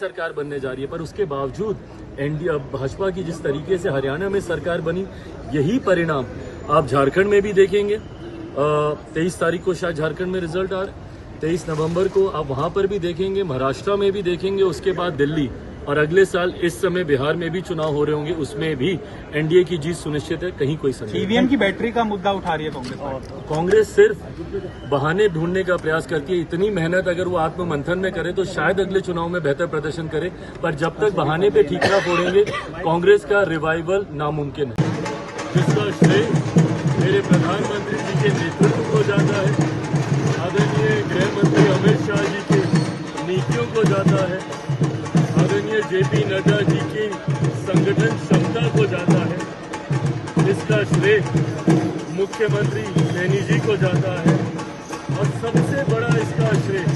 सरकार बनने जा रही है, पर उसके बावजूद एनडीए भाजपा की जिस तरीके से हरियाणा में सरकार बनी, यही परिणाम आप झारखंड में भी देखेंगे। 23 तारीख को शायद झारखंड में रिजल्ट आ रहा है, 23 नवंबर को आप वहां पर भी देखेंगे, महाराष्ट्र में भी देखेंगे, उसके बाद दिल्ली, और अगले साल इस समय बिहार में भी चुनाव हो रहे होंगे, उसमें भी एनडीए की जीत सुनिश्चित है, कहीं कोई संदेह नहीं। ईवीएम की बैटरी का मुद्दा उठा रही है कांग्रेस। कांग्रेस सिर्फ बहाने ढूंढने का प्रयास करती है। इतनी मेहनत अगर वो आत्ममंथन में करे तो शायद अगले चुनाव में बेहतर प्रदर्शन करे, पर जब तक बहाने पे ठीकरा फोड़ेंगे, कांग्रेस का रिवाइवल नामुमकिन है। जिसका श्रेय मेरे प्रधानमंत्री जी के नेतृत्व को जाता है, आदरणीय गृह मंत्री अमित शाह जी की नीतियों को जाता है, आदरणीय जेपी नड्डा जी की संगठन क्षमता को जाता है। इसका श्रेय मुख्यमंत्री सैनी जी को जाता है, और सबसे बड़ा इसका श्रेय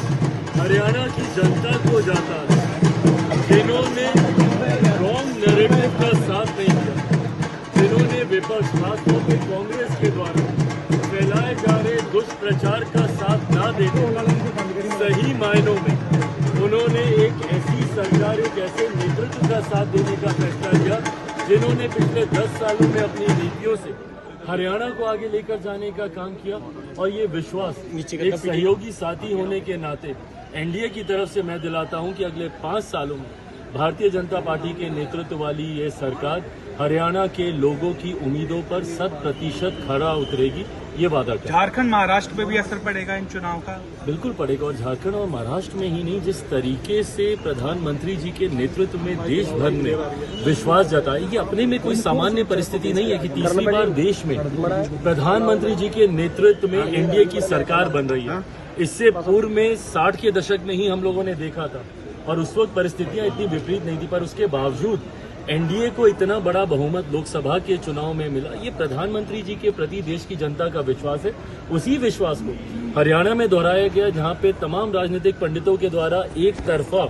हरियाणा की जनता को जाता है, जिन्होंने रॉन्ग नैरेटिव का साथ नहीं दिया, जिन्होंने विपक्ष खासतौर पर कांग्रेस के द्वारा फैलाए जा रहे दुष्प्रचार का साथ ना देकर सही मायनों में उन्होंने एक ऐसी सरकार, एक ऐसे नेतृत्व का साथ देने का फैसला लिया, जिन्होंने पिछले 10 सालों में अपनी नीतियों से हरियाणा को आगे लेकर जाने का काम किया। और ये विश्वास एक सहयोगी साथी होने के नाते एनडीए की तरफ से मैं दिलाता हूं कि अगले 5 सालों में भारतीय जनता पार्टी के नेतृत्व वाली ये सरकार हरियाणा के लोगों की उम्मीदों पर 100% खरा उतरेगी, ये वादा करता है। झारखंड महाराष्ट्र पे भी असर पड़ेगा इन चुनाव का? बिल्कुल पड़ेगा, और झारखंड और महाराष्ट्र में ही नहीं, जिस तरीके से प्रधानमंत्री जी के नेतृत्व में देश भर में विश्वास जताए, ये अपने में कोई सामान्य परिस्थिति नहीं है कि तीसरी बार देश में प्रधानमंत्री जी के नेतृत्व में एनडीए की सरकार बन रही है। इससे पूर्व में 60 के दशक में ही हम लोगों ने देखा था, और उस वक्त परिस्थितियां इतनी विपरीत नहीं थी, पर उसके बावजूद एनडीए को इतना बड़ा बहुमत लोकसभा के चुनाव में मिला। ये प्रधानमंत्री जी के प्रति देश की जनता का विश्वास है। उसी विश्वास को हरियाणा में दोहराया गया, जहां पे तमाम राजनीतिक पंडितों के द्वारा एक तरफा